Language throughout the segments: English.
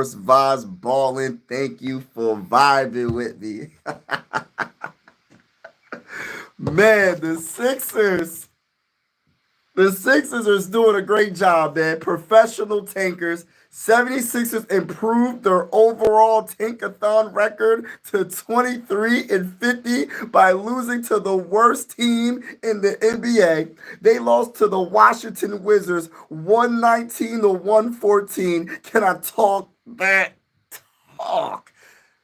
Sports Vibes Balling. Thank you for vibing with me. Man, the Sixers are doing a great job, man. Professional tankers. 76ers improved their overall Tankathon record to 23-50 by losing to the worst team in the NBA. They lost to the Washington Wizards 119 to 114. Can I talk that talk?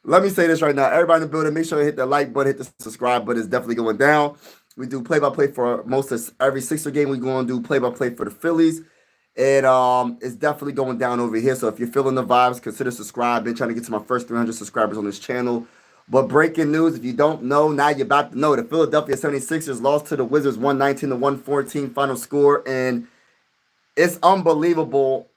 Let me say this right now. Everybody in the building, make sure you hit the like button, hit the subscribe button. It's definitely going down. We do play-by-play for most of every Sixer game. We're going to do play-by-play for the Phillies. And it's definitely going down over here. So if you're feeling the vibes, consider subscribing. Been trying to get to my first 300 subscribers on this channel. But breaking news, if you don't know, now you're about to know. The Philadelphia 76ers lost to the Wizards 119 to 114 final score. And it's unbelievable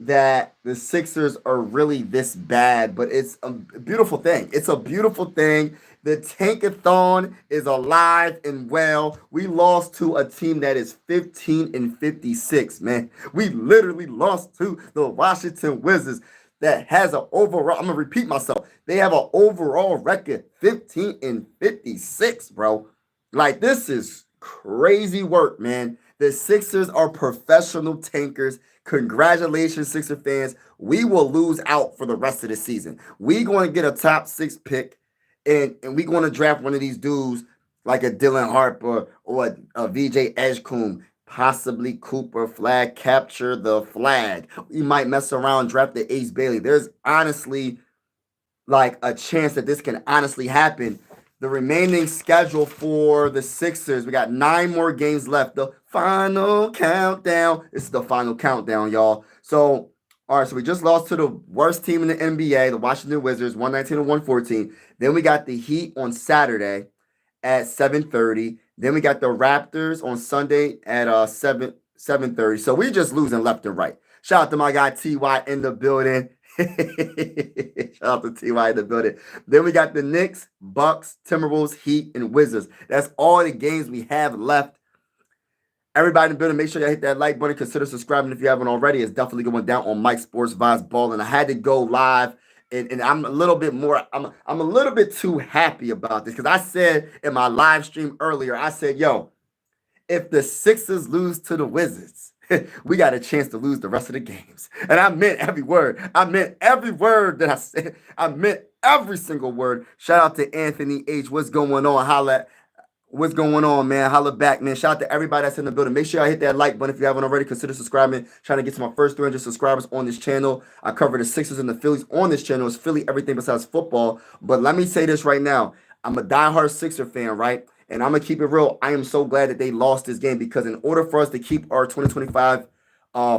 that the Sixers are really this bad, but it's a beautiful thing. It's a beautiful thing. The Tankathon is alive and well. We lost to a team that is 15-56, man. We literally lost to the Washington Wizards that has an overall, I'm going to repeat myself. They have an overall record 15-56, bro. Like, this is crazy work, man. The Sixers are professional tankers. Congratulations, Sixer fans. We will lose out for the rest of the season. We're going to get a top 6 pick, and we're going to draft one of these dudes like a Dylan Harper or a VJ Edgecombe, possibly Cooper Flag, capture the flag. We might mess around, draft the Ace Bailey. There's honestly like a chance that this can honestly happen. The remaining schedule for the Sixers, we got 9 more games left. The final countdown. It's the final countdown, y'all. So, all right, so we just lost to the worst team in the NBA, the Washington Wizards, 119 to 114. Then we got the Heat on Saturday at 7:30. Then we got the Raptors on Sunday at 7:30. So we just losing left and right. Shout out to my guy TY in the building. Shout out to TY in the building. Then we got the Knicks, Bucks, Timberwolves, Heat, and Wizards. That's all the games we have left. Everybody in the building, make sure you hit that like button. Consider subscribing if you haven't already. It's definitely going down on Mike Sports Vibes Ball. And I had to go live. And I'm a little bit more, I'm a little bit too happy about this. Because I said in my live stream earlier, I said, yo, if the Sixers lose to the Wizards, we got a chance to lose the rest of the games. And I meant every word. I meant every word that I said. I meant every single word. Shout out to Anthony H. What's going on? Holla. What's going on, man? Holla back, man. Shout out to everybody that's in the building. Make sure y'all hit that like button if you haven't already. Consider subscribing. Trying to get to my first 300 subscribers on this channel. I cover the Sixers and the Phillies on this channel. It's Philly, everything besides football. But let me say this right now. I'm a diehard Sixer fan, right? And I'm going to keep it real. I am so glad that they lost this game because in order for us to keep our 2025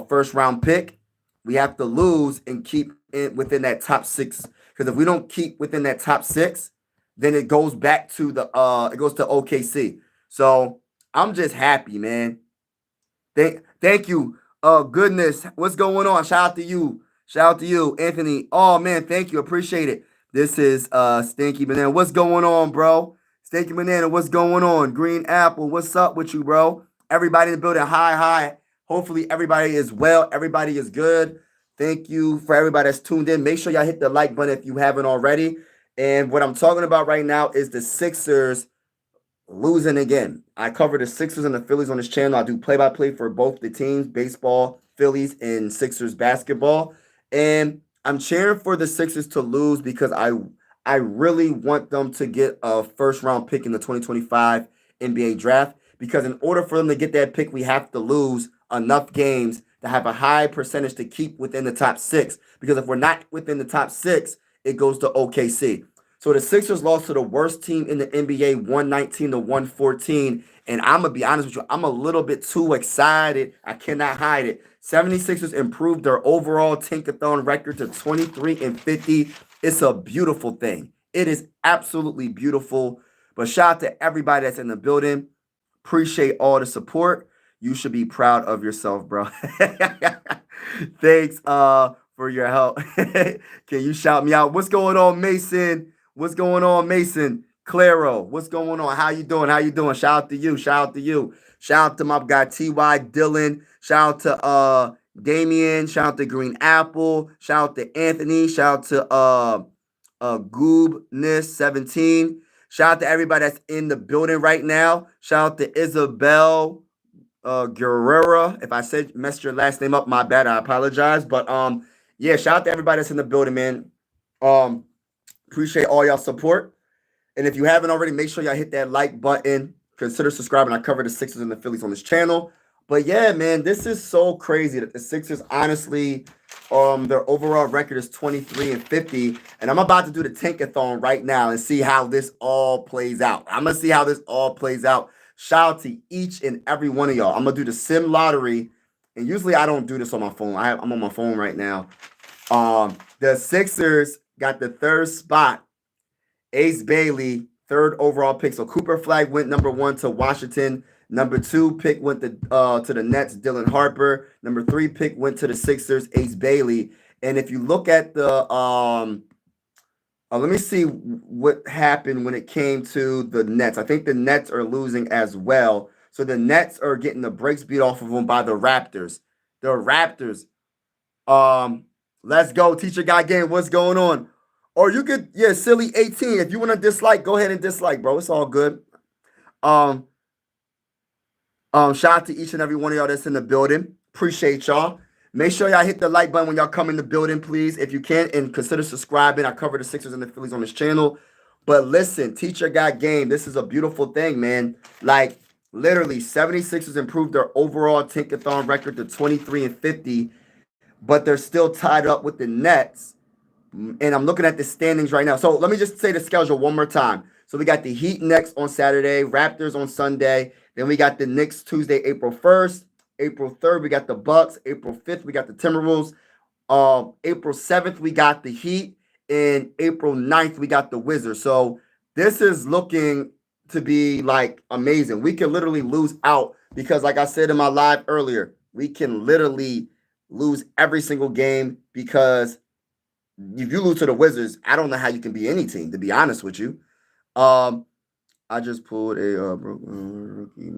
first round pick, we have to lose and keep it within that top 6. Because if we don't keep within that top 6, then it goes back to it goes to OKC. So I'm just happy, man. Thank you. Goodness, what's going on? Shout out to you. Shout out to you, Anthony. Oh man, thank you. Appreciate it. This is Stinky Banana. What's going on, bro? Stinky Banana, what's going on? Green Apple, what's up with you, bro? Everybody in the building, hi. Hopefully everybody is well. Everybody is good. Thank you for everybody that's tuned in. Make sure y'all hit the like button if you haven't already. And what I'm talking about right now is the Sixers losing again. I cover the Sixers and the Phillies on this channel. I do play-by-play for both the teams, baseball, Phillies, and Sixers basketball. And I'm cheering for the Sixers to lose because I really want them to get a first-round pick in the 2025 NBA draft. Because in order for them to get that pick, we have to lose enough games to have a high percentage to keep within the top 6. Because if we're not within the top 6, it goes to OKC. So the Sixers lost to the worst team in the NBA, 119 to 114. And I'm going to be honest with you, I'm a little bit too excited. I cannot hide it. 76ers improved their overall Tankathon record to 23-50. It's a beautiful thing. It is absolutely beautiful. But shout out to everybody that's in the building. Appreciate all the support. You should be proud of yourself, bro. Thanks for your help. Can you shout me out? What's going on, Mason? What's going on, Mason? Claro, what's going on? How you doing? Shout out to you. Shout out to my guy T.Y. Dylan. Shout out to Damien, shout out to Green Apple, shout out to Anthony, shout out to Goobness17. Shout out to everybody that's in the building right now. Shout out to Isabel Guerrera. If I said messed your last name up, my bad. I apologize. But yeah, shout out to everybody that's in the building, man. Um, Appreciate all y'all support. And if you haven't already, make sure y'all hit that like button. Consider subscribing. I cover the Sixers and the Phillies on this channel. But yeah, man, this is so crazy that the Sixers, honestly, their overall record is 23-50. And I'm about to do the Tankathon right now and see how this all plays out. I'm gonna see how this all plays out. Shout out to each and every one of y'all. I'm gonna do the sim lottery. And usually I don't do this on my phone. I'm on my phone right now. The Sixers got the third spot. Ace Bailey, third overall pick. So Cooper Flag went number 1 to Washington. Number 2 pick went to the Nets, Dylan Harper. Number 3 pick went to the Sixers, Ace Bailey. And if you look at the let me see what happened when it came to the Nets. I think the Nets are losing as well. So the Nets are getting the brakes beat off of them by the Raptors. The Raptors. Let's go. Teacher Guy Game. What's going on? Or you could, yeah, silly 18. If you want to dislike, go ahead and dislike, bro. It's all good. Shout out to each and every one of y'all that's in the building. Appreciate y'all. Make sure y'all hit the like button when y'all come in the building, please, if you can, and consider subscribing. I cover the Sixers and the Phillies on this channel. But listen, Teacher Got Game. This is a beautiful thing, man. Like, literally, 76ers improved their overall Tankathon record to 23-50, but they're still tied up with the Nets. And I'm looking at the standings right now. So let me just say the schedule one more time. So we got the Heat next on Saturday, Raptors on Sunday. Then we got the Knicks Tuesday, April 1st. April 3rd, we got the Bucks. April 5th, we got the Timberwolves. April 7th, we got the Heat. And April 9th, we got the Wizards. So this is looking to be like amazing. We can literally lose out because, like I said in my live earlier, we can literally lose every single game because if you lose to the Wizards, I don't know how you can be any team, to be honest with you. I just pulled a rookie.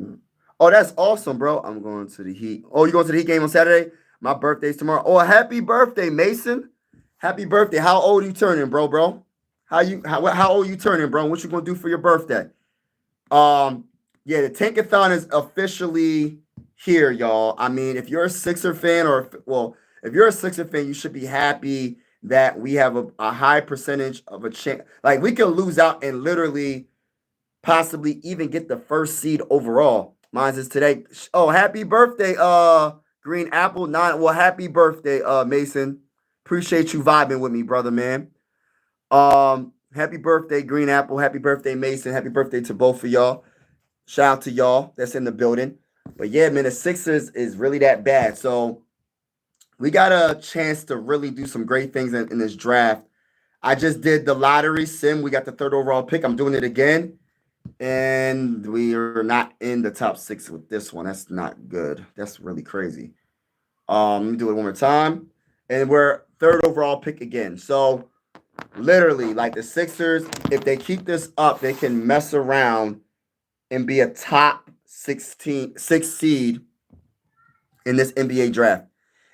Oh, that's awesome, bro. I'm going to the Heat. Oh, you going to the Heat game on Saturday? My birthday's tomorrow. Oh, happy birthday, Mason. Happy birthday. How old are you turning, bro? How old are you turning, bro? What you going to do for your birthday? Yeah, the Tankathon is officially here, y'all. I mean, if you're a Sixer fan if you're a Sixer fan, you should be happy that we have a high percentage of a chance. Like, we could lose out and literally possibly even get the first seed overall. Mine is today. Oh, happy birthday, Green Apple. Happy birthday, Mason. Appreciate you vibing with me, brother, man. Happy birthday, Green Apple. Happy birthday, Mason. Happy birthday to both of y'all. Shout out to y'all that's in the building. But yeah, man, the Sixers is really that bad. So we got a chance to really do some great things in this draft. I just did the lottery sim. We got the third overall pick. I'm doing it again. And we are not in the top 6 with this one. That's not good. That's really crazy. Let me do it one more time. And we're third overall pick again. So literally, like the Sixers, if they keep this up, they can mess around and be a top 6 seed in this NBA draft.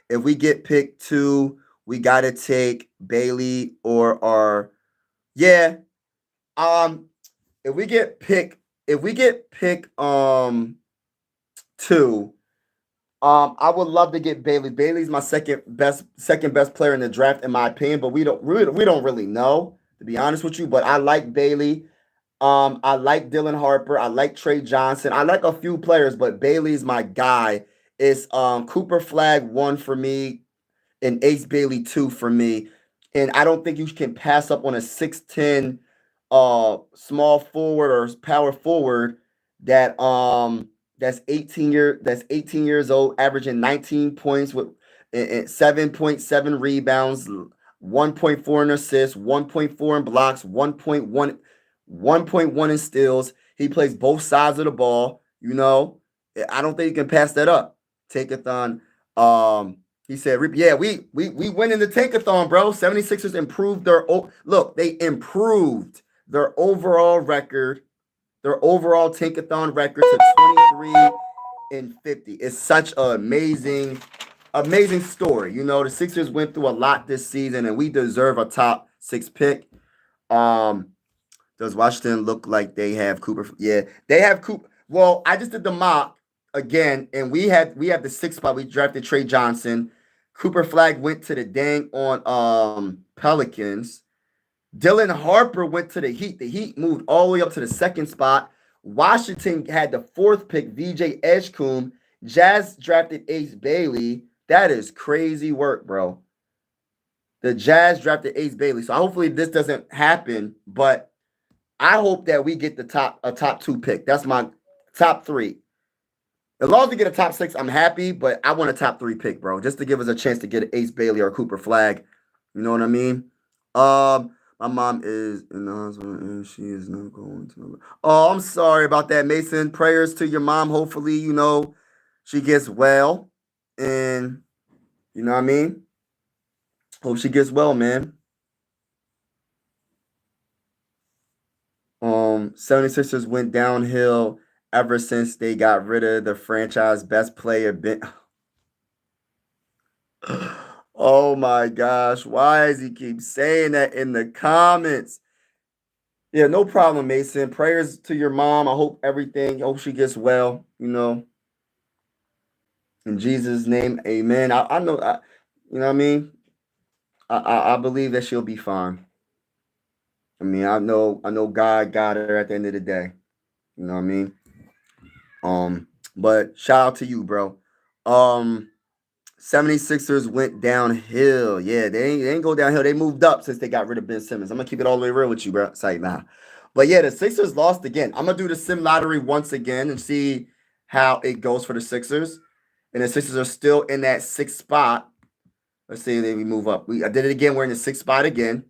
If we get picked 2, we got to take Bailey or our If we get pick 2, I would love to get Bailey. Bailey's my second best player in the draft, in my opinion, but we don't really know, to be honest with you. But I like Bailey. I like Dylan Harper. I like Trey Johnson. I like a few players, but Bailey's my guy. It's Cooper Flag 1 for me and Ace Bailey 2 for me. And I don't think you can pass up on a 6'10" small forward or power forward that's 18 years old, averaging 19 points with 7.7 rebounds, 1.4 in assists, 1.4 in blocks, 1.1 in steals. He plays both sides of the ball. You know, I don't think you can pass that up. Tankathon. He said, yeah, we win in the Tankathon, bro. 76ers improved they improved their overall record, their overall Tankathon record to 23-50. It's such an amazing amazing story. You know, the Sixers went through a lot this season, and we deserve a top 6 pick. Um, does Washington look like they have Cooper? Yeah, they have Cooper. Well, I just did the mock again, and we have the 6th spot. We drafted Trey Johnson. Cooper Flag went to the dang on Pelicans. Dylan Harper went to the Heat. The Heat moved all the way up to the 2nd spot. Washington had the 4th pick, VJ Edgecombe. Jazz drafted Ace Bailey. That is crazy work, bro. The Jazz drafted Ace Bailey. So hopefully this doesn't happen, but I hope that we get a top 2 pick. That's my top 3. As long as we get a top 6, I'm happy, but I want a top 3 pick, bro, just to give us a chance to get an Ace Bailey or Cooper Flag. You know what I mean? My mom is in the hospital and she is not going to. Oh, I'm sorry about that, Mason. Prayers to your mom. Hopefully, she gets well, and you know what I mean. Hope she gets well, man. 76ers went downhill ever since they got rid of the franchise best player. Oh my gosh, why does he keep saying that in the comments? Yeah, no problem, Mason. Prayers to your mom. I hope hope she gets well, in Jesus' name, amen. I know, you know what I mean? I believe that she'll be fine. I mean, I know God got her at the end of the day. You know what I mean? But shout out to you, bro. Um, 76ers went downhill. Yeah, they ain't go downhill. They moved up since they got rid of Ben Simmons. I'm gonna keep it all the way real with you, bro. It's like, nah. But yeah, the Sixers lost again. I'm gonna do the sim lottery once again and see how it goes for the Sixers. And the Sixers are still in that 6th spot. Let's see if we move up. I did it again. We're in the 6th spot again.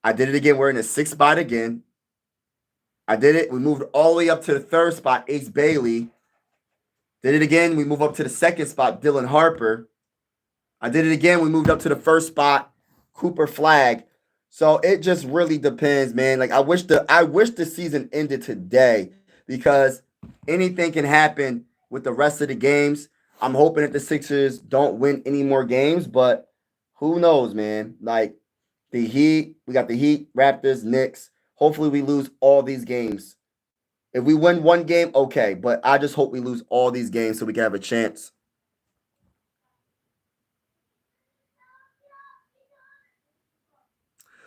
I did it again. We're in the 6th spot again. I did it. We moved all the way up to the 3rd spot, Ace Bailey. Did it again. We move up to the 2nd spot, Dylan Harper. I did it again. We moved up to the 1st spot, Cooper Flag. So it just really depends, man. Like I wish the season ended today because anything can happen with the rest of the games. I'm hoping that the Sixers don't win any more games, but who knows, man? Like the Heat, we got the Heat, Raptors, Knicks. Hopefully we lose all these games. If we win one game, okay, but I just hope we lose all these games so we can have a chance.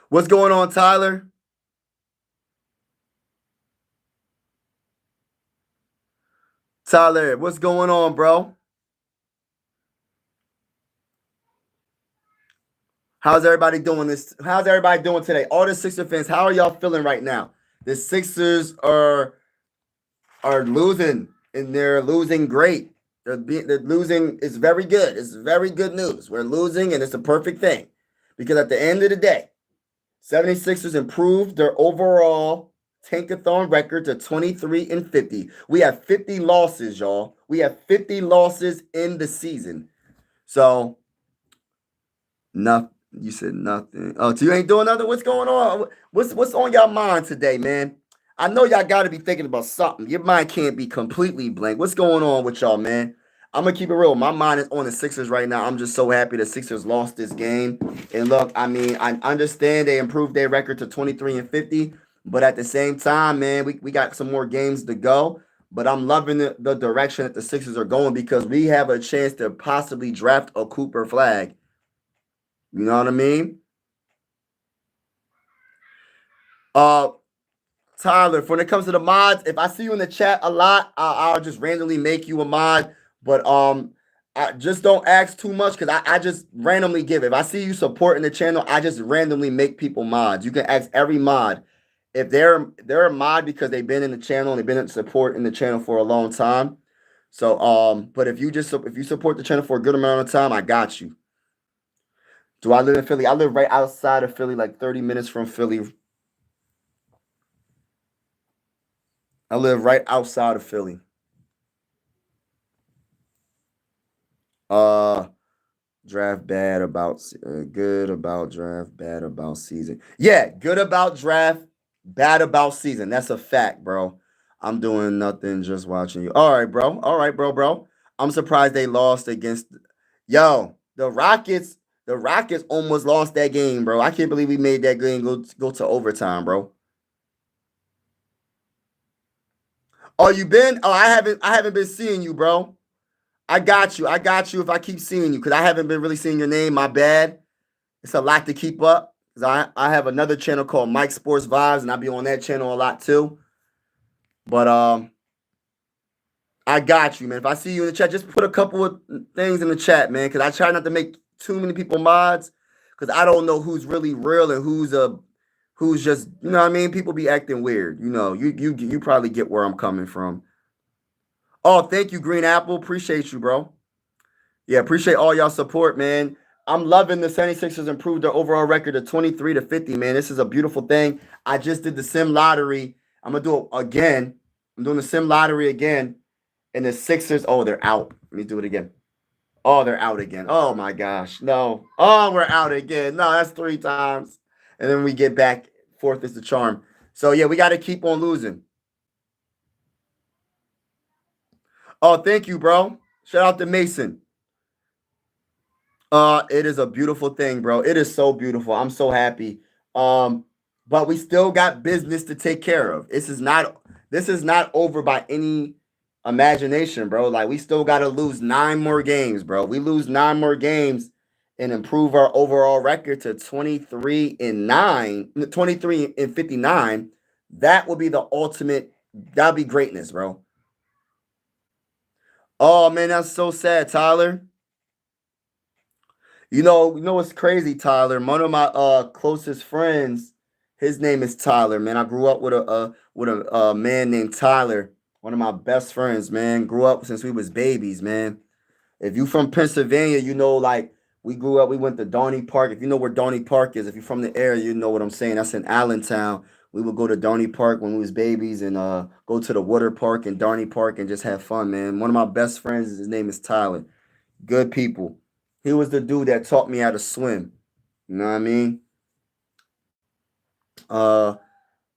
What's going on, Tyler? Tyler, what's going on, bro? How's everybody doing this? How's everybody doing today? All the Sixer fans, how are y'all feeling right now? The Sixers are losing, and they're losing great. They're losing. It's very good. It's very good news. We're losing, and it's a perfect thing because at the end of the day, 76ers improved their overall Tankathon record to 23-50. We have 50 losses, y'all. We have 50 losses in the season. So nothing. You said nothing. Oh, so you ain't doing nothing. What's going on? What's on your mind today, man? I know y'all got to be thinking about something. Your mind can't be completely blank. What's going on with y'all, man? I'm gonna keep it real. My mind is on the Sixers right now. I'm just so happy the Sixers lost this game. And look, I mean, I understand they improved their record to 23-50, but at the same time, man, we got some more games to go. But I'm loving the direction that the Sixers are going because we have a chance to possibly draft a Cooper Flag. You know what I mean? Uh, Tyler, when it comes to the mods, if I see you in the chat a lot, I'll just randomly make you a mod. But I just don't ask too much because I just randomly give. If I see you supporting the channel, I just randomly make people mods. You can ask every mod if they're a mod because they've been in the channel and they've been in support in the channel for a long time. So but if you support the channel for a good amount of time, I got you. Do I live in Philly? I live right outside of Philly, like 30 minutes from Philly. I live right outside of Philly. Uh, draft bad about good about draft bad about season. Yeah, good about draft, bad about season. That's a fact, bro. I'm doing nothing, just watching you. All right, bro. All right, bro. I'm surprised they lost against. Yo, the Rockets almost lost that game, bro. I can't believe we made that game go to overtime, bro. Oh, you been? Oh, I haven't been seeing you, bro. I got you. I got you if I keep seeing you because I haven't been really seeing your name. My bad. It's a lot to keep up. Cause I have another channel called Mike Sports Vibes, and I be on that channel a lot too. But I got you, man. If I see you in the chat, just put a couple of things in the chat, man. Cause I try not to make too many people mods. Cause I don't know who's really real and who's just, you know what I mean? People be acting weird. You know, you probably get where I'm coming from. Oh, thank you, Green Apple. Appreciate you, bro. Yeah, appreciate all y'all support, man. I'm loving the 76ers improved their overall record to 23-50, man. This is a beautiful thing. I just did the sim lottery. I'm gonna do it again. I'm doing the sim lottery again. And the Sixers, oh, they're out. Let me do it again. Oh, they're out again. Oh my gosh. No. Oh, we're out again. No, that's three times. And then we get back. Fourth is the charm. So yeah, we got to keep on losing. Oh, thank you, bro. Shout out to Mason. It is a beautiful thing, bro. It is so beautiful. I'm so happy. Um, but we still got business to take care of. This is not over by any imagination, bro. Like we still got to lose 9 more games, bro. We lose 9 more games and improve our overall record to 23-59. That will be the ultimate. That'll be greatness, bro. Oh man, that's so sad, Tyler. You know what's crazy, Tyler? One of my closest friends, his name is Tyler. Man, I grew up with a man named Tyler. One of my best friends, man. Grew up since we was babies, man. If you from Pennsylvania, you know like we grew up. We went to Donny Park. If you know where Donny Park is, if you're from the area, you know what I'm saying. That's in Allentown. We would go to Donny Park when we was babies and go to the water park and Donny Park and just have fun, man. One of my best friends, his name is Tyler. Good people. He was the dude that taught me how to swim. You know what I mean? Uh,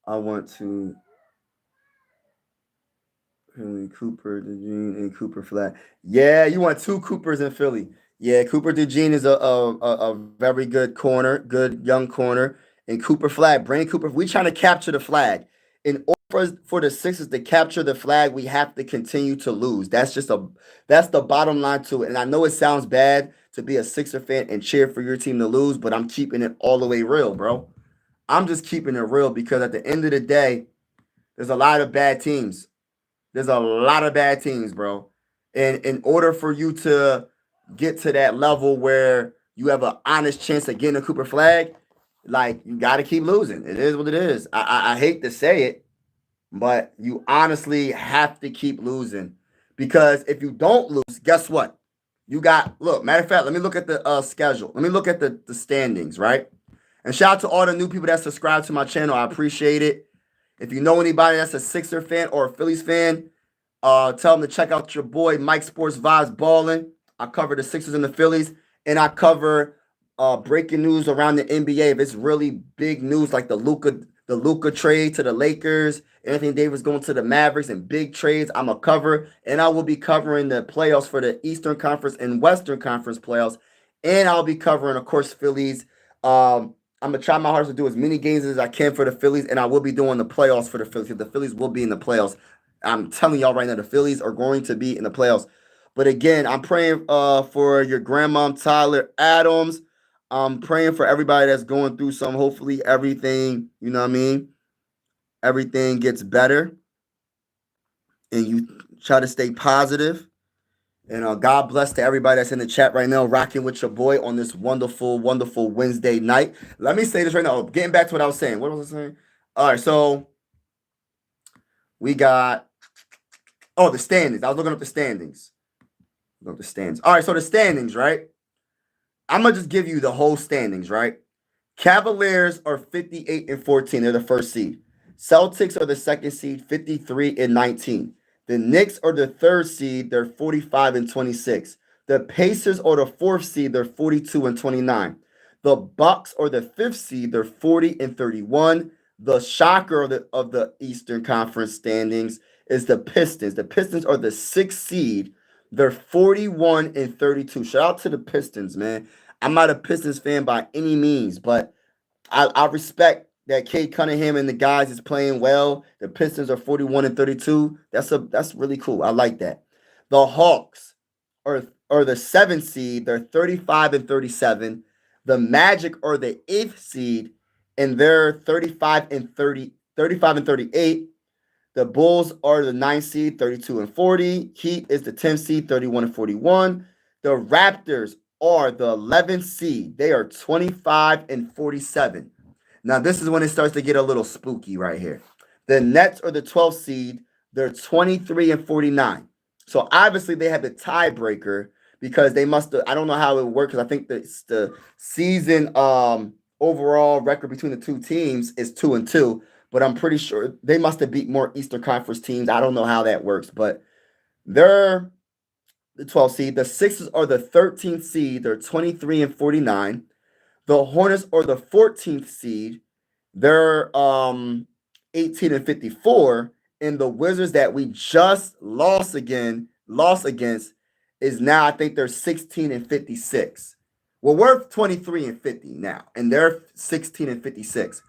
I want to Philly, Cooper, DeJean, and Cooper Flat. Yeah, you want two Coopers in Philly. Yeah, Cooper DeJean is a very good corner, good young corner, and Cooper Flag. Brain Cooper. We trying to capture the flag. In order for the Sixers to capture the flag, we have to continue to lose. That's the bottom line to it. And I know it sounds bad to be a Sixer fan and cheer for your team to lose, but I'm keeping it all the way real, bro. I'm just keeping it real because at the end of the day, there's a lot of bad teams. There's a lot of bad teams, bro. And in order for you to get to that level where you have an honest chance of getting a Cooper flag, like you got to keep losing. It is what it is. I hate to say it, but you honestly have to keep losing because if you don't lose, guess what? You got look. Matter of fact, let me look at the schedule. Let me look at the standings, right? And shout out to all the new people that subscribe to my channel. I appreciate it. If you know anybody that's a Sixer fan or a Phillies fan, tell them to check out your boy Mike Sports Vibes Balling. I cover the Sixers and the Phillies, and I cover breaking news around the NBA. If it's really big news like the Luca trade to the Lakers, Anthony Davis going to the Mavericks, and big trades, I'm a cover, and I will be covering the playoffs for the Eastern Conference and Western Conference playoffs, and I'll be covering, of course, Phillies. I'm gonna try my hardest to do as many games as I can for the Phillies, and I will be doing the playoffs for the Phillies. The Phillies will be in the playoffs. I'm telling y'all right now, the Phillies are going to be in the playoffs. But again, I'm praying for your grandmom Tyler Adams. I'm praying for everybody that's going through some. Hopefully, everything you know what I mean. Everything gets better, and you try to stay positive. And God bless to everybody that's in the chat right now, rocking with your boy on this wonderful, wonderful Wednesday night. Let me say this right now. Getting back to what I was saying. What was I saying? All right, so we got the standings. I was looking up the standings. Look up the standings. All right, so the standings, right? I'm gonna just give you the whole standings, right? Cavaliers are 58 and 14. They're the first seed. Celtics are the second seed, 53 and 19. The Knicks are the third seed. They're 45 and 26. The Pacers are the fourth seed. They're 42 and 29. The Bucks are the fifth seed. They're 40 and 31. The shocker of the Eastern Conference standings is the Pistons. The Pistons are the sixth seed. They're 41-32. Shout out to the Pistons, man. I'm not a Pistons fan by any means, but I respect that Cade Cunningham and the guys is playing well. The Pistons are 41-32. That's really cool. I like that. The Hawks are the seventh seed. They're 35-37. The Magic are the eighth seed, and they're 35-38. The Bulls are the ninth seed, 32-40. Heat is the 10th seed, 31-41. The Raptors are the 11th seed. They are 25-47. Now, this is when it starts to get a little spooky right here. The Nets are the 12th seed. They're 23-49. So obviously they have the tiebreaker because they must have, I don't know how it works because I think the season overall record between the two teams is 2-2, but I'm pretty sure they must have beat more Eastern Conference teams. I don't know how that works, but they're the 12th seed. The Sixers are the 13th seed. They're 23-49. The Hornets are the 14th seed. They're 18-54. And the Wizards that we just lost against is now, I think they're 16-56. Well, we're 23-50 now, and they're 16-56.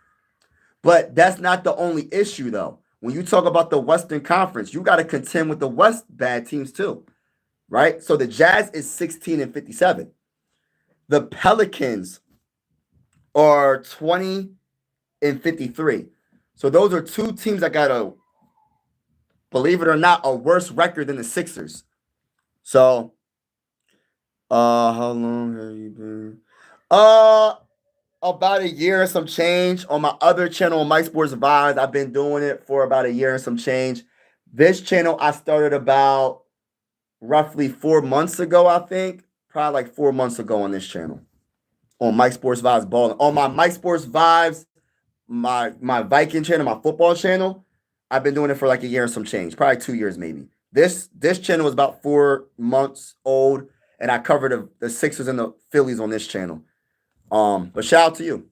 But that's not the only issue, though. When you talk about the Western Conference, you got to contend with the West bad teams too, right? So the Jazz is 16-57. The Pelicans are 20-53. So those are two teams that got a, believe it or not, a worse record than the Sixers. So, how long have you been? About a year and some change. On my other channel, Mike Sports Vibes, I've been doing it for about a year and some change. This channel I started about roughly 4 months ago, I think. Probably like 4 months ago on this channel. On Mike Sports Vibes Balling. On my Mike Sports Vibes, my Viking channel, my football channel, I've been doing it for like a year and some change. Probably 2 years maybe. This channel was about 4 months old, and I covered the Sixers and the Phillies on this channel. But shout out to you.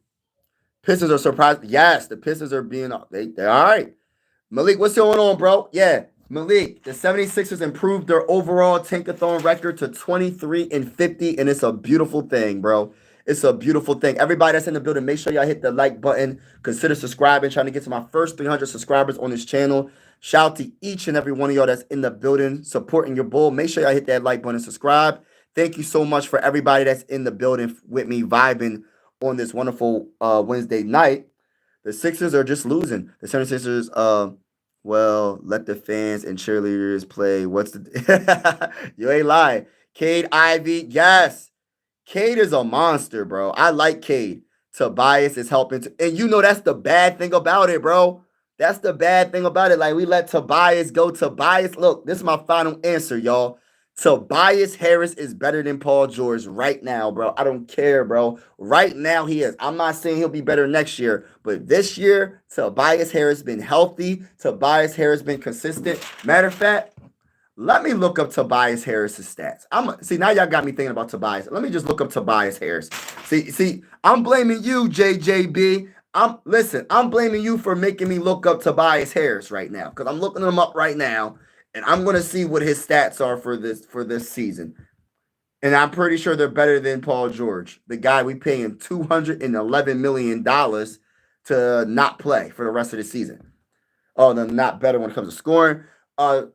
Pistons are surprised. Yes, the Pistons are being they're all right. Malik, what's going on, bro? Yeah, Malik, the 76ers improved their overall Tankathon record to 23-50, and it's a beautiful thing, bro. It's a beautiful thing. Everybody that's in the building, make sure y'all hit the like button. Consider subscribing, trying to get to my first 300 subscribers on this channel. Shout out to each and every one of y'all that's in the building supporting your bull. Make sure y'all hit that like button and subscribe. Thank you so much for everybody that's in the building with me vibing on this wonderful Wednesday night. The Sixers are just losing. The 76ers, well, let the fans and cheerleaders play. What's the you ain't lying. Cade Ivy, yes. Cade is a monster, bro. I like Cade. Tobias is helping. And you know that's the bad thing about it, bro. That's the bad thing about it. Like, we let Tobias go. Tobias, look, this is my final answer, y'all. Tobias Harris is better than Paul George right now, bro. I don't care, bro. Right now he is. I'm not saying he'll be better next year, but this year, Tobias Harris been healthy. Tobias Harris been consistent. Matter of fact, let me look up Tobias Harris's stats. See, now y'all got me thinking about Tobias. Let me just look up Tobias Harris. See, I'm blaming you, JJB. I'm blaming you for making me look up Tobias Harris right now, because I'm looking him up right now, and I'm gonna see what his stats are for this season. And I'm pretty sure they're better than Paul George, the guy we paying $211 million to not play for the rest of the season. Oh, they're not better when it comes to scoring.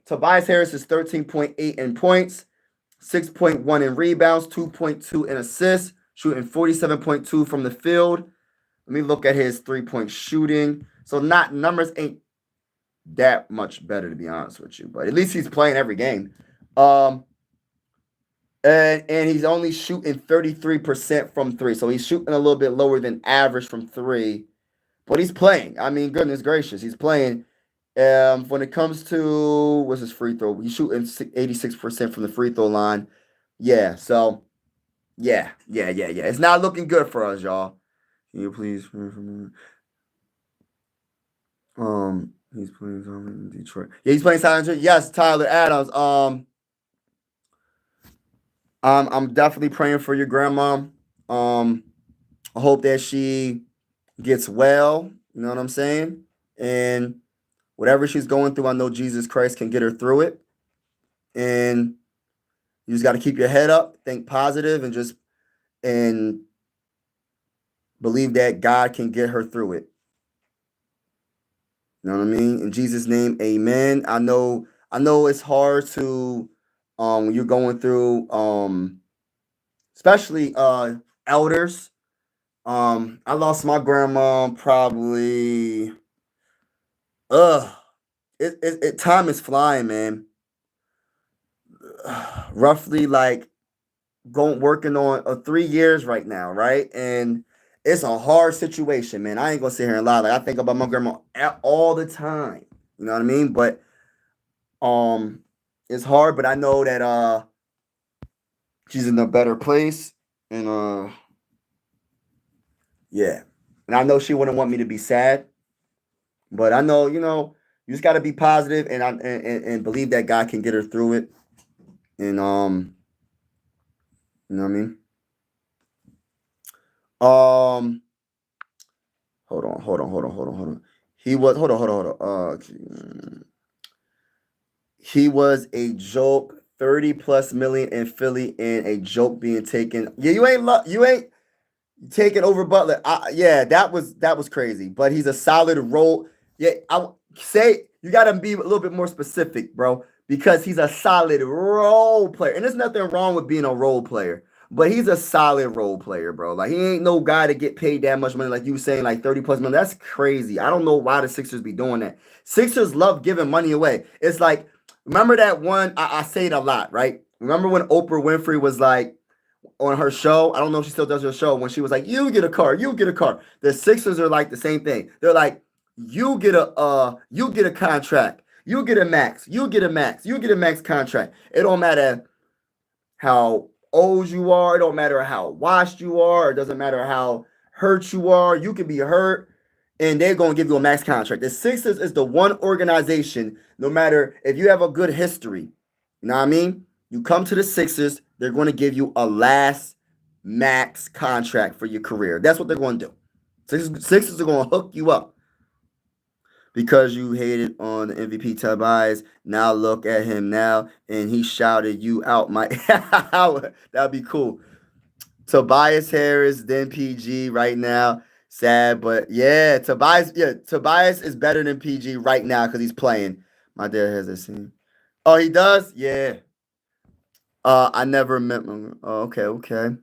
Tobias Harris is 13.8 in points, 6.1 in rebounds, 2.2 in assists, shooting 47.2 from the field. Let me look at his three-point shooting. So numbers ain't that much better, to be honest with you, but at least he's playing every game. And he's only shooting 33% from three. So he's shooting a little bit lower than average from three, but he's playing. I mean, goodness gracious, he's playing. When it comes to what's his free throw, he's shooting 86% from the free throw line. Yeah, so yeah. It's not looking good for us, y'all. Can you please he's playing in Detroit. Yeah, he's playing Silent. Yes, Tyler Adams. I'm definitely praying for your grandma. I hope that she gets well. You know what I'm saying? And whatever she's going through, I know Jesus Christ can get her through it. And You just got to keep your head up, think positive, and believe that God can get her through it. You know what I mean? In Jesus' name, amen. I know it's hard to when you're going through especially elders. I lost my grandma probably ugh it time is flying, man. Roughly like going working on 3 years right now, right? And it's a hard situation, man. I ain't gonna sit here and lie. Like I think about my grandma all the time. You know what I mean? But um, it's hard. But I know that she's in a better place, and yeah. And I know she wouldn't want me to be sad, but I know you just got to be positive and believe that God can get her through it. And you know what I mean? Um, hold on. He was hold on. He was a joke. 30 plus million in Philly and a joke being taken. Yeah, you ain't taking over Butler. Yeah, that was crazy. But he's a solid role. Yeah, I say you got to be a little bit more specific, bro, because he's a solid role player. And there's nothing wrong with being a role player, but he's a solid role player, bro. Like he ain't no guy to get paid that much money, like you saying, like 30 plus million. That's crazy. I don't know why the Sixers be doing that. Sixers love giving money away. It's like remember that one. I say it a lot, right? Remember when Oprah Winfrey was like on her show. I don't know if she still does her show when she was like, "You get a car, you get a car." The Sixers are like the same thing. They're like, you get a contract, you get a max, you get a max, you get a max contract. It don't matter how old you are. It don't matter how washed you are. It doesn't matter how hurt you are. You can be hurt, and they're gonna give you a max contract. The Sixers is the one organization. No matter if you have a good history, you know what I mean. You come to the Sixers, they're going to give you a last max contract for your career. That's what they're going to do. Sixers are going to hook you up because you hated on the MVP Tobias. Now look at him now, and he shouted you out. My that'd be cool. Tobias Harris, then PG right now. Sad, but yeah, Tobias is better than PG right now because he's playing. My dad has a scene. Oh, he does? Yeah. I never met my. Oh, okay.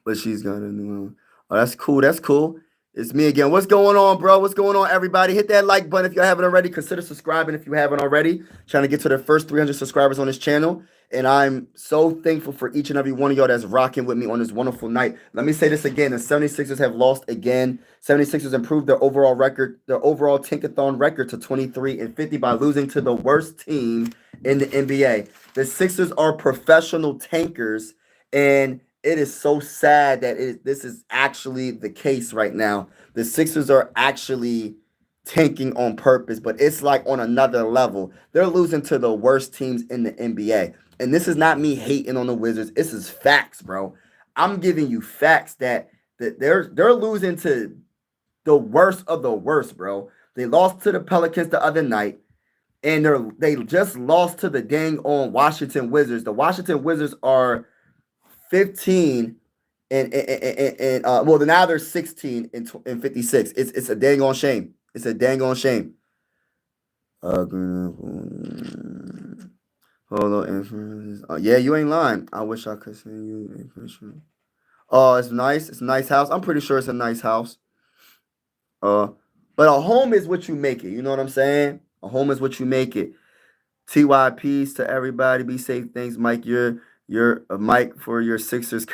But she's got a new one. Oh, that's cool. That's cool. It's me again. What's going on, bro? What's going on, everybody? Hit that like button if you haven't already. Consider subscribing if you haven't already. Trying to get to the first 300 subscribers on this channel. And I'm so thankful for each and every one of y'all that's rocking with me on this wonderful night. Let me say this again. The 76ers have lost again. 76ers improved their overall record, their overall Tankathon record to 23-50 by losing to the worst team in the NBA. The Sixers are professional tankers, and it is so sad that this is actually the case right now. The Sixers are actually tanking on purpose, but it's like on another level. They're losing to the worst teams in the NBA. And this is not me hating on the Wizards. This is facts, bro. I'm giving you facts that they're losing to the worst of the worst, bro. They lost to the Pelicans the other night, and they just lost to the dang on Washington Wizards. The Washington Wizards are 15 and well now they're 16 and 56. It's a dang on shame. It's a dang on shame. Hold on. Yeah, you ain't lying. I wish I could send you information. Oh, it's nice. It's a nice house. I'm pretty sure it's a nice house. Uh, but a home is what you make it. You know what I'm saying? A home is what you make it. TYPs to everybody. Be safe. Thanks, Mike. You're a Mike for your Sixers.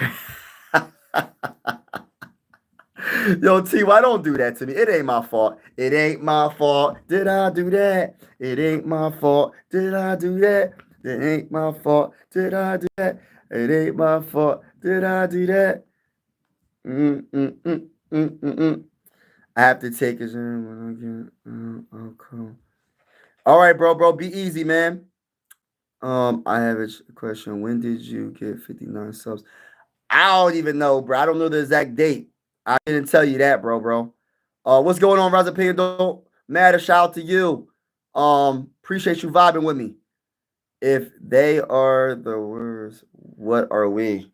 Yo, T, why don't do that to me? It ain't my fault. It ain't my fault. Did I do that? It ain't my fault. Did I do that? It ain't my fault. Did I do that? It ain't my fault. Did I do that? Mm, mm, mm, mm, mm, mm. I have to take it. Okay. All right, bro. Be easy, man. I have a question. When did you get 59 subs? I don't even know, bro. I don't know the exact date. I didn't tell you that, bro. What's going on, Razapino? Matter, shout out to you. Appreciate you vibing with me. If they are the worst, what are we?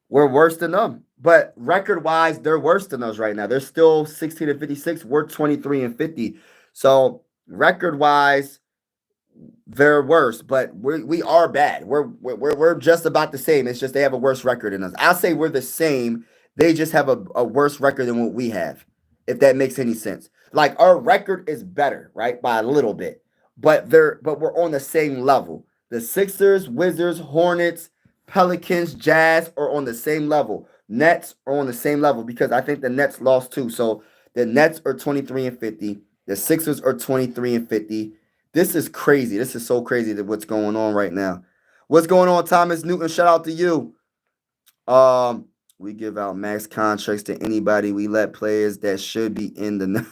We're worse than them. But record wise, they're worse than us right now. They're still 16 and 56. We're 23 and 50. So record wise, they're worse, but we are bad. We're just about the same. It's just they have a worse record than us. I'll say we're the same. They just have a worse record than what we have, if that makes any sense. Like our record is better, right, by a little bit, but we're on the same level. The Sixers, Wizards, Hornets, Pelicans, Jazz are on the same level. Nets are on the same level because I think the Nets lost too. So the Nets are 23 and 50. The Sixers are 23 and 50. This is crazy. This is so crazy that what's going on right now. What's going on, Thomas Newton? Shout out to you. Um, we give out max contracts to anybody. We let players that should be in the.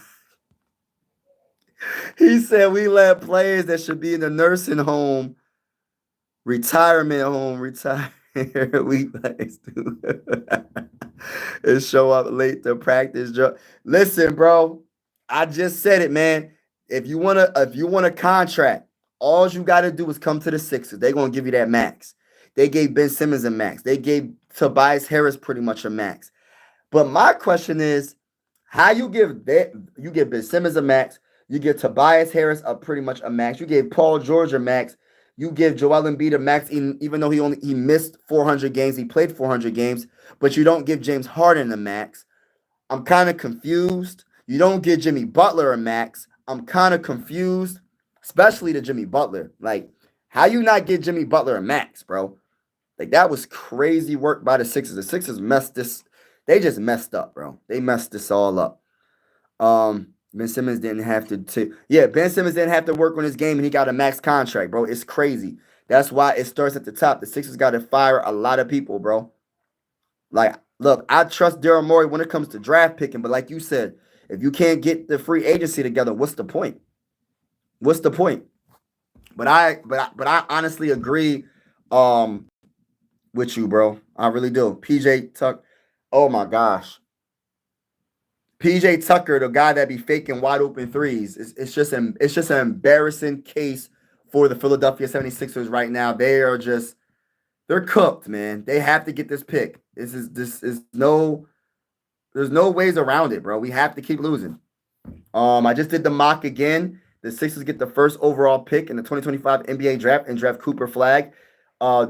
He said we let players that should be in the nursing home, retirement home, retire. We players do. And show up late to practice. Listen, bro. I just said it, man. If you want a contract, all you got to do is come to the Sixers. They're gonna give you that max. They gave Ben Simmons a max. They gave Tobias Harris pretty much a max. But my question is, how you give Ben Simmons a max, you give Tobias Harris a pretty much a max, you gave Paul George a max, you give Joel Embiid a max, even though he missed 400 games, he played 400 games, but you don't give James Harden a max. I'm kind of confused. You don't give Jimmy Butler a max. I'm kind of confused, especially to Jimmy Butler. Like, how you not give Jimmy Butler a max, bro? Like, that was crazy work by the Sixers. The Sixers messed this. They just messed up, bro. They messed this all up. Ben Simmons didn't have yeah, Ben Simmons didn't have to work on his game and he got a max contract, bro. It's crazy. That's why it starts at the top. The Sixers got to fire a lot of people, bro. Like, look, I trust Daryl Morey when it comes to draft picking, but like you said, if you can't get the free agency together, what's the point? What's the point? But I honestly agree with you, bro. I really do. PJ Tuck, oh my gosh. PJ Tucker, the guy that be faking wide open threes. It's just an embarrassing case for the Philadelphia 76ers right now. They're cooked, man. They have to get this pick. This is no there's no ways around it, bro. We have to keep losing. I just did the mock again. The Sixers get the first overall pick in the 2025 NBA draft and draft Cooper Flag.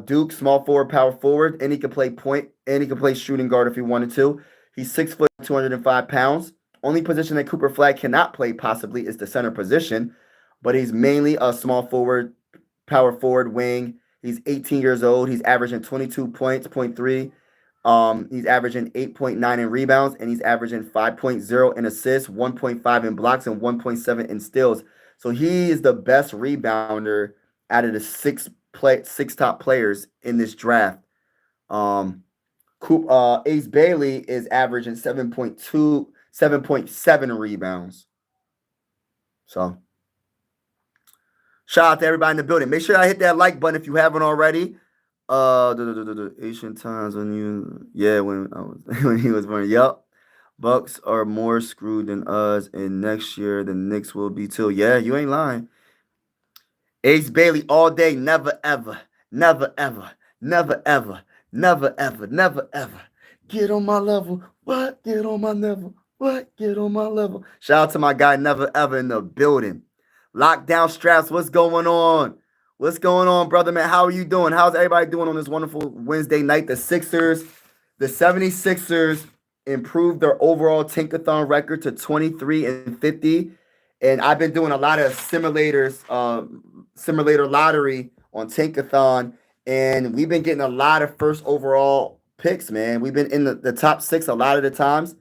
Duke, small forward, power forward, and he can play point and he can play shooting guard if he wanted to. He's 6 foot, 205 pounds. Only position that Cooper Flag cannot play possibly is the center position, but he's mainly a small forward, power forward, wing. He's 18 years old. He's averaging 22 points, point 0.3. He's averaging 8.9 in rebounds, and he's averaging 5.0 in assists, 1.5 in blocks, and 1.7 in steals. So he is the best rebounder out of the six top players in this draft. Ace Bailey is averaging 7.7 rebounds. So shout out to everybody in the building. Make sure I hit that like button if you haven't already. Asian times when when he was born. Yup. Bucks are more screwed than us, and next year the Knicks will be too. Yeah, you ain't lying. Ace Bailey all day, never ever, never ever, never ever, never ever, never ever. Get on my level. What? Get on my level. What? Get on my level. Shout out to my guy Never Ever in the building. Lockdown Straps, what's going on? What's going on, brother, man? How are you doing? How's everybody doing on this wonderful Wednesday night? The 76ers improved their overall Tankathon record to 23 and 50. And I've been doing a lot of simulator lottery on Tankathon, and we've been getting a lot of first overall picks, man. We've been in the top 6 a lot of the times.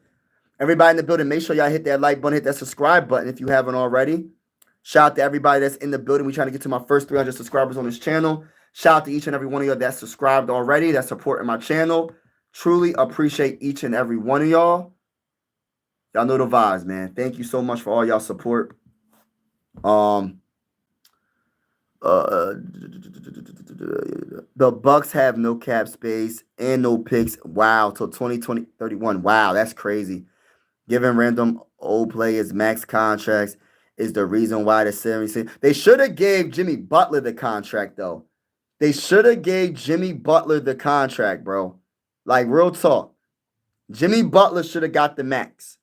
Everybody in the building, make sure y'all hit that like button, hit that subscribe button if you haven't already. Shout out to everybody that's in the building. We're trying to get to my first 300 subscribers on this channel. Shout out to each and every one of y'all that's subscribed already, that's supporting my channel. Truly appreciate each and every one of y'all. Y'all know the vibes, man. Thank you so much for all y'all support. The Bucks have no cap space and no picks. Wow, till 2031. Wow, that's crazy. Giving random old players max contracts is the reason why the 76. They should have gave Jimmy Butler the contract though. They should have gave Jimmy Butler the contract, bro. Like real talk. Jimmy Butler should have got the max.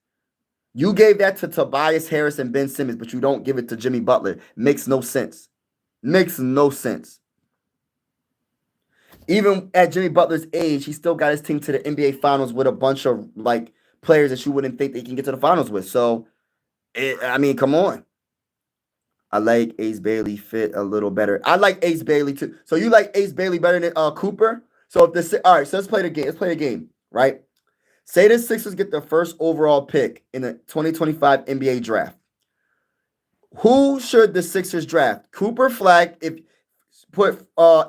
You gave that to Tobias Harris and Ben Simmons, but you don't give it to Jimmy Butler. Makes no sense. Makes no sense. Even at Jimmy Butler's age, he still got his team to the NBA Finals with a bunch of like players that you wouldn't think they can get to the finals with. So, I mean, come on. I like Ace Bailey fit a little better. I like Ace Bailey too. So you like Ace Bailey better than Cooper? So if this, all right, so let's play the game. Let's play the game, right? Say the Sixers get the first overall pick in the 2025 NBA draft. Who should the Sixers draft? Cooper Flag, if put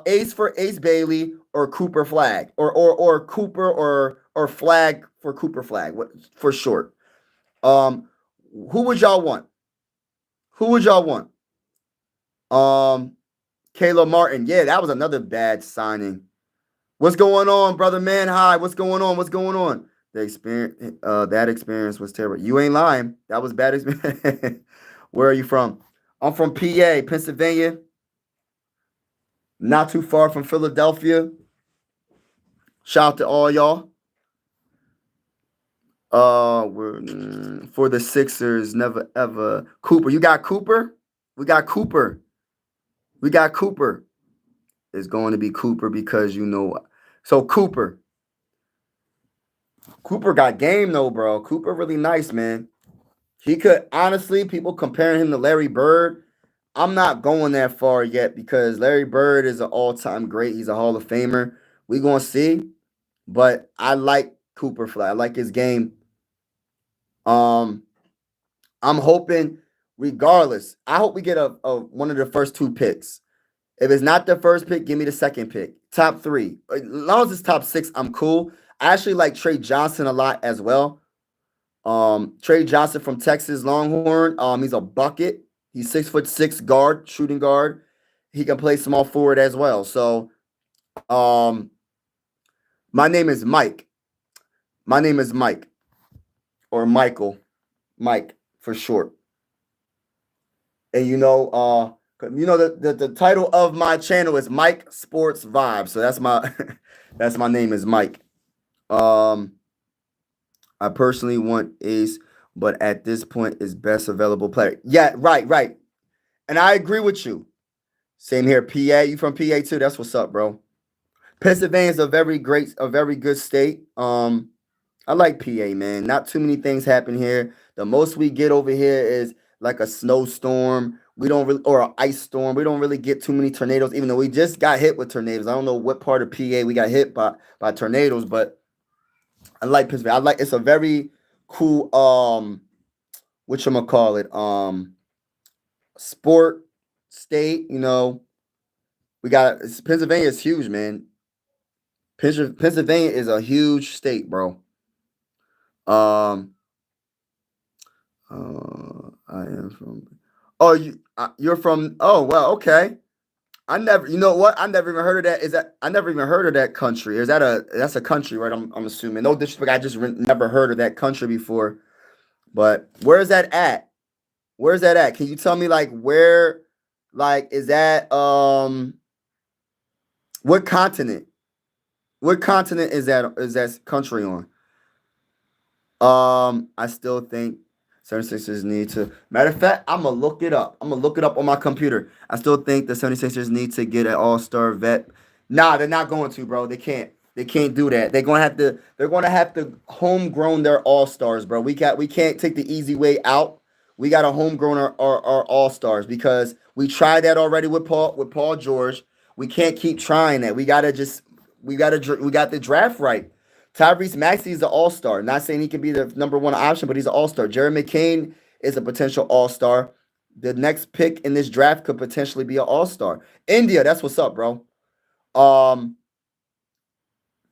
Ace for Ace Bailey or Cooper Flag or Cooper or Flag for Cooper Flag, what for short. Who would y'all want? Who would y'all want? Caleb Martin. Yeah, that was another bad signing. What's going on, brother man? Hi, what's going on? What's going on? The experience, that experience was terrible. You ain't lying. That was bad experience. Where are you from? I'm from PA, Pennsylvania. Not too far from Philadelphia. Shout out to all y'all. We're for the Sixers, never ever. Cooper, you got Cooper? We got Cooper. We got Cooper. It's going to be Cooper because you know. So Cooper. Cooper got game though, bro. Cooper really nice, man. He could honestly, people comparing him to Larry Bird. I'm not going that far yet because Larry Bird is an all-time great. He's a Hall of Famer. We gonna see, but I like Cooper Flag. I like his game. I'm hoping, regardless. I hope we get a one of the first two picks. If it's not the first pick, give me the second pick. Top three. As long as it's top six, I'm cool. I actually like Trey Johnson a lot as well. Trey Johnson from Texas Longhorn. He's a bucket. He's 6'6" guard, shooting guard. He can play small forward as well. So, my name is Mike. My name is Mike, or Michael, Mike for short. And the title of my channel is Mike Sports Vibe. So that's my that's my name is Mike. I personally want Ace, but at this point is best available player. Yeah, right. And I agree with you. Same here. PA, you from PA too? That's what's up, bro. Pennsylvania is a very good state. I like PA, man. Not too many things happen here. The most we get over here is like a snowstorm. We don't really, or an ice storm. We don't really get too many tornadoes, even though we just got hit with tornadoes. I don't know what part of PA we got hit by tornadoes, but I like Pennsylvania. I like, it's a very cool whatchamacallit, sport state. We got Pennsylvania is huge, man. Pennsylvania is a huge state, bro. I am from. Oh, you're from. Oh, well, okay. I never. You know what? I never even heard of that. I never even heard of that country? That's a country, right? I'm assuming. No disrespect. I just never heard of that country before. But where is that at? Where's that at? Can you tell me like where? Like, is that what continent? What continent is that country on? I still think 76ers need to. Matter of fact, I'm gonna look it up. I'm gonna look it up on my computer. I still think the 76ers need to get an all-star vet. Nah, they're not going to, bro. They can't. They can't do that. They're gonna have to. They're gonna have to homegrown their all-stars, bro. We can't take the easy way out. We got to homegrown our all-stars because we tried that already with Paul George. We can't keep trying that. We got the draft right. Tyrese Maxey is an all-star. Not saying he can be the number one option, but he's an all-star. Jerry McCain is a potential all-star. The next pick in this draft could potentially be an all-star. India, that's what's up, bro.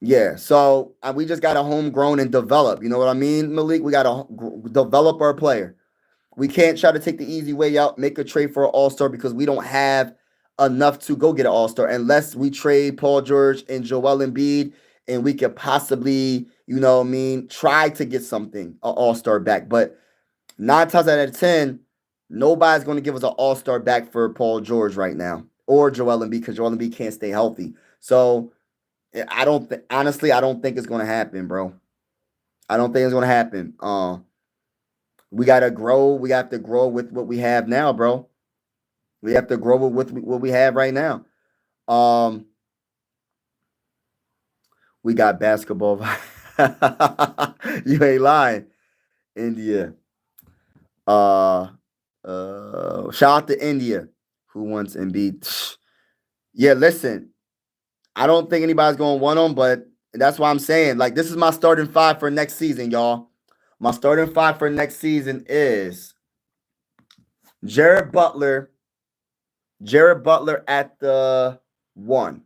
Yeah, so we just got to homegrown and develop. You know what I mean, Malik? We got to develop our player. We can't try to take the easy way out, make a trade for an all-star because we don't have enough to go get an all-star unless we trade Paul George and Joel Embiid and we could possibly, try to get something, an all-star back. But 9 times out of 10, Nobody's going to give us an all-star back for Paul George right now or Joel Embiid because Joel Embiid can't stay healthy. So I don't honestly, I don't think it's going to happen, bro. I don't think it's going to happen. We got to grow. We have to grow with what we have now, bro. We have to grow with what we have right now. Um, we got basketball. You ain't lying, India. Uh, shout out to India who wants Embiid. Yeah, listen, I don't think anybody's going to want him, but that's why I'm saying, like, this is my starting five for next season, y'all. My starting five for next season is Jared Butler. Jared Butler at the 1.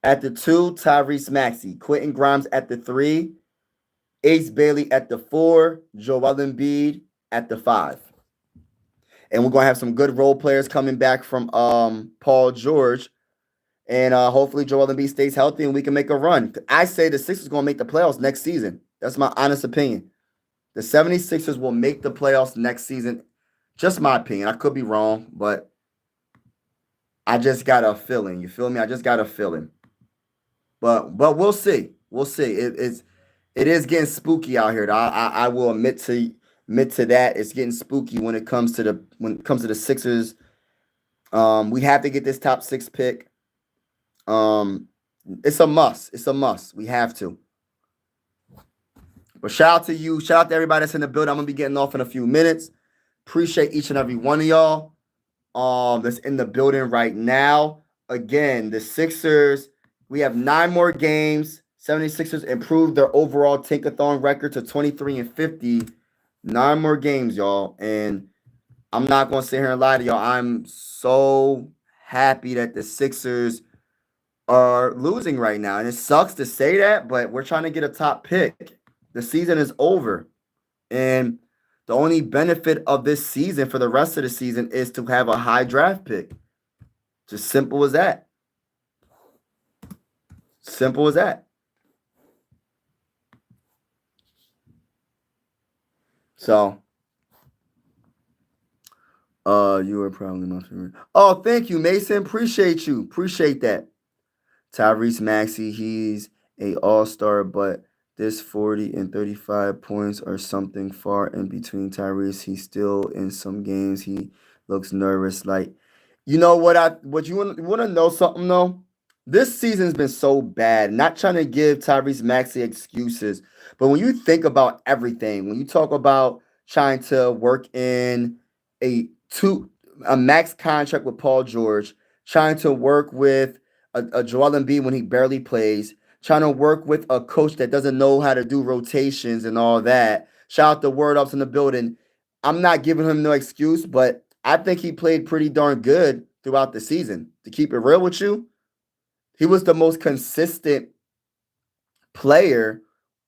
At the 2, Tyrese Maxey. Quentin Grimes at the 3. Ace Bailey at the 4. Joel Embiid at the 5. And we're going to have some good role players coming back from Paul George. And hopefully Joel Embiid stays healthy and we can make a run. I say the Sixers going to make the playoffs next season. That's my honest opinion. The 76ers will make the playoffs next season. Just my opinion. I could be wrong, but I just got a feeling. You feel me? I just got a feeling. But we'll see. We'll see. It is getting spooky out here. I will admit to that. It's getting spooky when it comes to the Sixers. We have to get this top 6 pick. It's a must. It's a must. We have to. But shout out to you. Shout out to everybody that's in the building. I'm gonna be getting off in a few minutes. Appreciate each and every one of y'all that's in the building right now. Again, the Sixers, we have 9 more games. 76ers improved their overall Tankathon record to 23-50. 9 more games, y'all. And I'm not gonna sit here and lie to y'all. I'm so happy that the Sixers are losing right now. And it sucks to say that, but we're trying to get a top pick. The season is over. And the only benefit of this season for the rest of the season is to have a high draft pick. Just simple as that. Simple as that. So, you were probably my favorite. Oh, thank you, Mason. Appreciate you. Appreciate that. Tyrese Maxey, he's a all-star, but this 40 and 35 points are something far in between Tyrese. He's still in some games. He looks nervous. Like, you know what you want to know something though? This season's been so bad. Not trying to give Tyrese Maxey excuses, but when you think about everything, when you talk about trying to work in a two a max contract with Paul George, trying to work with a Joel Embiid when he barely plays, trying to work with a coach that doesn't know how to do rotations and all that. Shout out to Word Ups in the building. I'm not giving him no excuse, but I think he played pretty darn good throughout the season. To keep it real with you, he was the most consistent player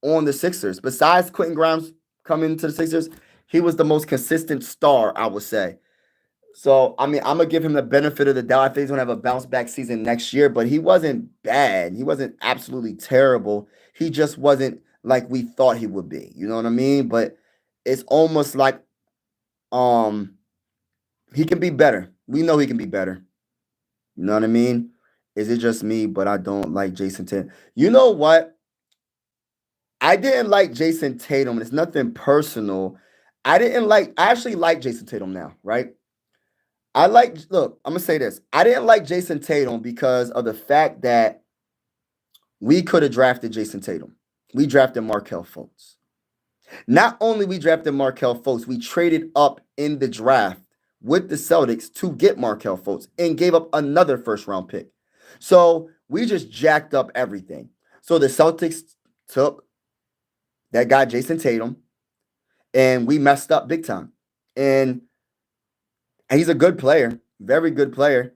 on the Sixers. Besides Quentin Grimes coming to the Sixers, he was the most consistent star, I would say. So, I mean, I'm going to give him the benefit of the doubt. I think he's going to have a bounce back season next year, but he wasn't bad. He wasn't absolutely terrible. He just wasn't like we thought he would be. You know what I mean? But it's almost like he can be better. We know he can be better. You know what I mean? Is it just me, but I don't like Jason Tatum? You know what? I didn't like Jason Tatum. It's nothing personal. I actually like Jason Tatum now, right? Look, I'm going to say this. I didn't like Jason Tatum because of the fact that we could have drafted Jason Tatum. We drafted Markelle Fultz. Not only we drafted Markelle Fultz, we traded up in the draft with the Celtics to get Markelle Fultz and gave up another first-round pick. So we just jacked up everything. So the Celtics took that guy, Jason Tatum, and we messed up big time. And he's a good player, very good player.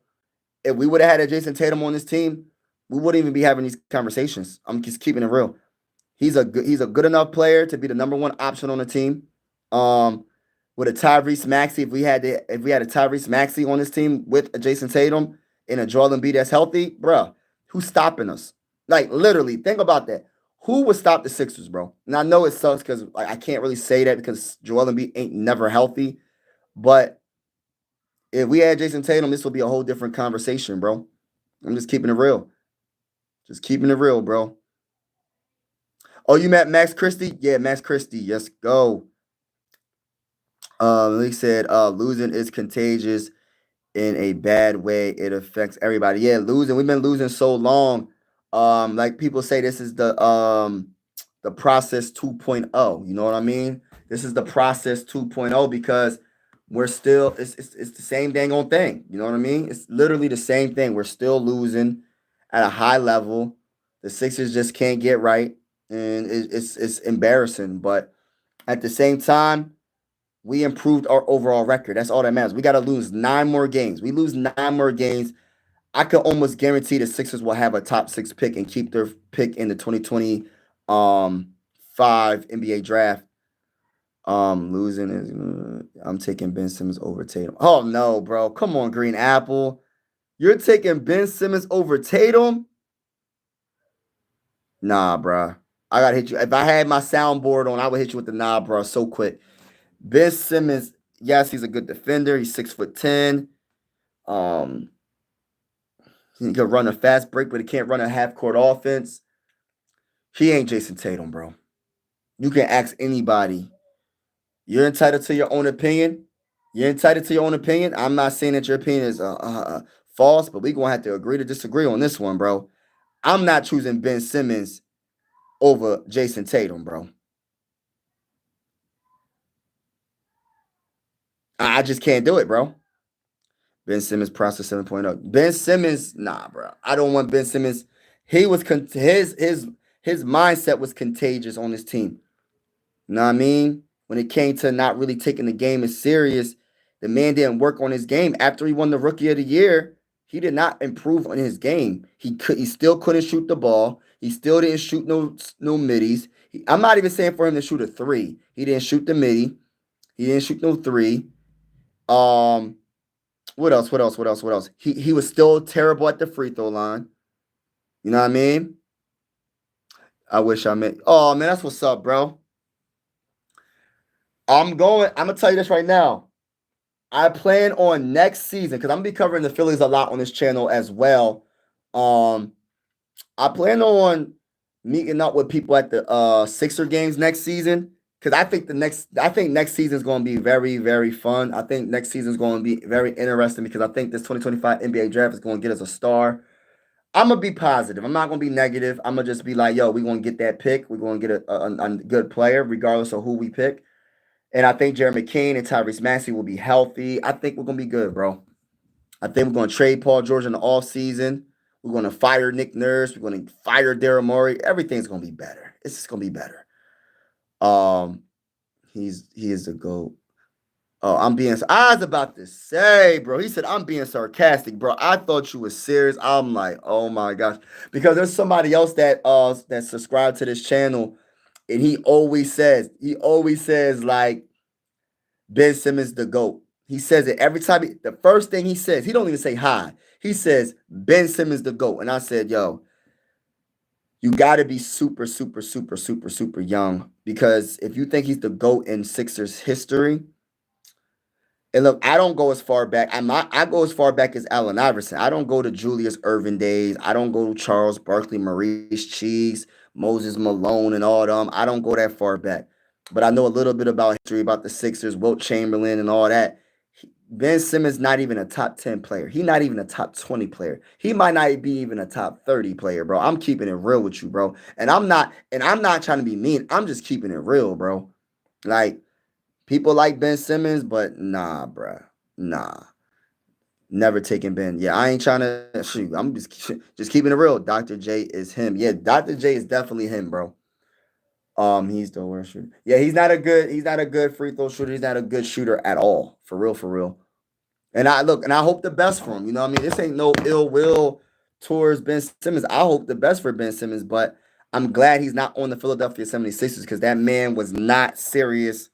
If we would have had a Jason Tatum on this team, we wouldn't even be having these conversations. I'm just keeping it real. He's a good enough player to be the number 1 option on the team. With a Tyrese Maxey, if we had a Tyrese Maxey on this team with a Jason Tatum and a Joel Embiid that's healthy, bruh, who's stopping us? Like literally, think about that. Who would stop the Sixers, bro? And I know it sucks because I can't really say that because Joel Embiid ain't never healthy, but If we had Jason Tatum, this would be a whole different conversation, bro. I'm just keeping it real. Just keeping it real, bro. Oh, you met Max Christie? Yeah, Max Christie. Yes, go. He said, losing is contagious in a bad way. It affects everybody. Yeah, losing. We've been losing so long. Like people say, this is the process 2.0. You know what I mean? This is the process 2.0 because we're still it's the same dang old thing. You know what I mean? It's literally the same thing. We're still losing at a high level. The Sixers just can't get right, and it's embarrassing. But at the same time, we improved our overall record. That's all that matters. We got to lose 9 more games. We lose 9 more games. I could almost guarantee the Sixers will have a top 6 pick and keep their pick in the 2020 five NBA draft. Losing is I'm taking Ben Simmons over Tatum. Oh no, bro. Come on, Green Apple. You're taking Ben Simmons over Tatum? Nah, bro. I gotta hit you. If I had my soundboard on, I would hit you with the nah, bro, so quick. Ben Simmons, yes, he's a good defender. He's 6'10". Um, he can run a fast break, but he can't run a half court offense. He ain't Jason Tatum, bro. You can ask anybody. You're entitled to your own opinion. You're entitled to your own opinion. I'm not saying that your opinion is false, but we're gonna have to agree to disagree on this one, bro. I'm not choosing Ben Simmons over Jason Tatum, bro. I just can't do it, bro. Ben Simmons process 7.0. Ben Simmons, nah, bro. I don't want Ben Simmons. He was his mindset was contagious on this team. You know what I mean? When it came to not really taking the game as serious, the man didn't work on his game. After he won the Rookie of the Year, he did not improve on his game. He still couldn't shoot the ball. He still didn't shoot no middies. I'm not even saying for him to shoot a three. He didn't shoot the midi. He didn't shoot no three. Um, what else? What else? What else? What else? He was still terrible at the free throw line. You know what I mean? I wish I meant. Oh man, that's what's up, bro. I'm gonna tell you this right now. I plan on next season because I'm gonna be covering the Phillies a lot on this channel as well. Um, I plan on meeting up with people at the Sixer games next season because I think next season is going to be very very fun. I think next season is going to be very interesting because I think this 2025 NBA draft is going to get us a star. I'm gonna be positive. I'm not gonna be negative. I'm gonna just be like, yo, we're gonna get that pick. We're gonna get a good player regardless of who we pick. And I think Jeremy McCain and Tyrese Maxey will be healthy. I think we're gonna be good, bro. I think we're gonna trade Paul George in the off season. We're gonna fire Nick Nurse. We're gonna fire Daryl Morey. Everything's gonna be better. It's just gonna be better. Um, he is a goat. Oh, I was about to say, bro. He said I'm being sarcastic, bro. I thought you was serious. I'm like, oh my gosh, because there's somebody else that subscribed to this channel, and he always says like Ben Simmons the GOAT. He says it every time. The first thing he says, he don't even say hi. He says Ben Simmons the GOAT. And I said, yo, you got to be super, super, super, super, super young because if you think he's the GOAT in Sixers history, and look, I don't go as far back. I go as far back as Allen Iverson. I don't go to Julius Irvin days. I don't go to Charles Barkley, Maurice Cheeks, Moses Malone, and all them. I don't go that far back. But I know a little bit about history, about the Sixers, Wilt Chamberlain, and all that. Ben Simmons not even a top 10 player. He not even a top 20 player. He might not be even a top 30 player, bro. I'm keeping it real with you, bro. And I'm not trying to be mean. I'm just keeping it real, bro. Like people like Ben Simmons, but nah, bruh. Nah. Never taking Ben. Yeah, I ain't trying to shoot. I'm just keeping it real. Dr. J is him. Yeah, Dr. J is definitely him, bro. He's the worst shooter. Yeah, he's not a good free throw shooter. He's not a good shooter at all. For real, for real. And I hope the best for him. You know what I mean? This ain't no ill will towards Ben Simmons. I hope the best for Ben Simmons, but I'm glad he's not on the Philadelphia 76ers because that man was not serious,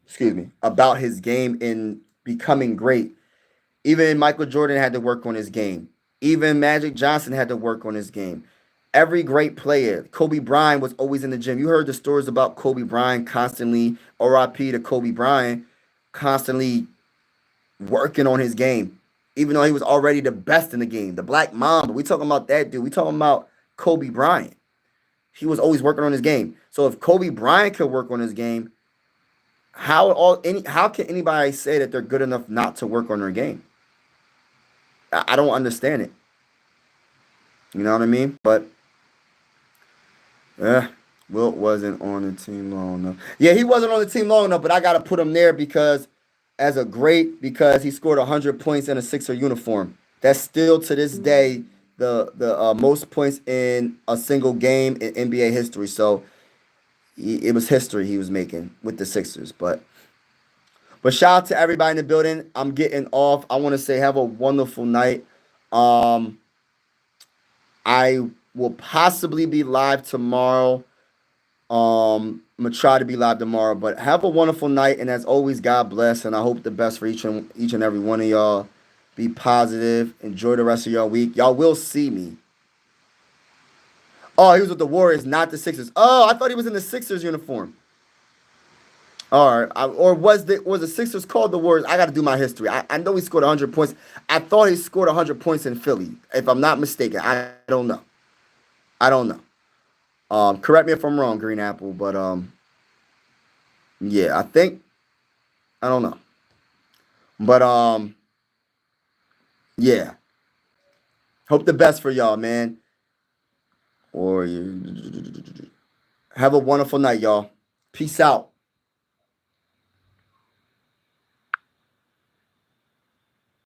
excuse me, about his game in becoming great. Even Michael Jordan had to work on his game. Even Magic Johnson had to work on his game. Every great player, Kobe Bryant was always in the gym. You heard the stories about Kobe Bryant constantly, RIP to Kobe Bryant, constantly working on his game, even though he was already the best in the game. The Black Mamba. We talking about that dude. We talking about Kobe Bryant. He was always working on his game. So if Kobe Bryant could work on his game, how can anybody say that they're good enough not to work on their game? I don't understand it. You know what I mean? But yeah, Wilt wasn't on the team long enough. Yeah, he wasn't on the team long enough, but I gotta put him there because as a great because he scored 100 points in a Sixer uniform. That's still to this day the most points in a single game in NBA history. So it was history he was making with the Sixers. But shout out to everybody in the building. I'm getting off. I want to say have a wonderful night. Um, I will possibly be live tomorrow. I'm gonna try to be live tomorrow. But have a wonderful night, and as always, God bless, and I hope the best for each and every one of y'all. Be positive. Enjoy the rest of your week. Y'all will see me. Oh, he was with the Warriors, not the Sixers. Oh, I thought he was in the Sixers uniform. All right, or was the Sixers called the Warriors? I got to do my history. I know he scored 100 points. I thought he scored 100 points in Philly, if I'm not mistaken. I don't know. I don't know. Correct me if I'm wrong, Green Apple, but yeah, I think I don't know, but yeah. Hope the best for y'all, man. Or you have a wonderful night, y'all. Peace out.